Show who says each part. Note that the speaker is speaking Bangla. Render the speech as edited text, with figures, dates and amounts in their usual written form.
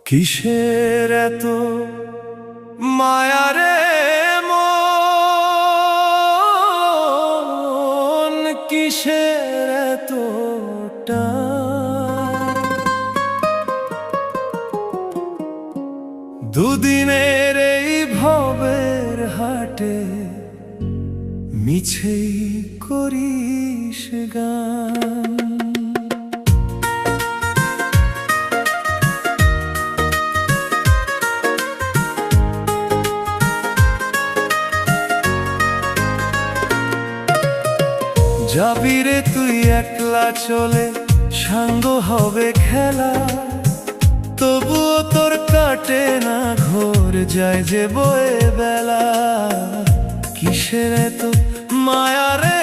Speaker 1: কিসের এত মায়া রে মন, কিসের এত টান? দুদিনের এই ভবের হাটে মিছেই করিস গান। যাবি রে তুই একলা চলে, সাঙ্গ হবে খেলা, তবুও তোর কাটে না ঘোর, যায় যে বয়ে বেলা। কিসের এত মায়া রে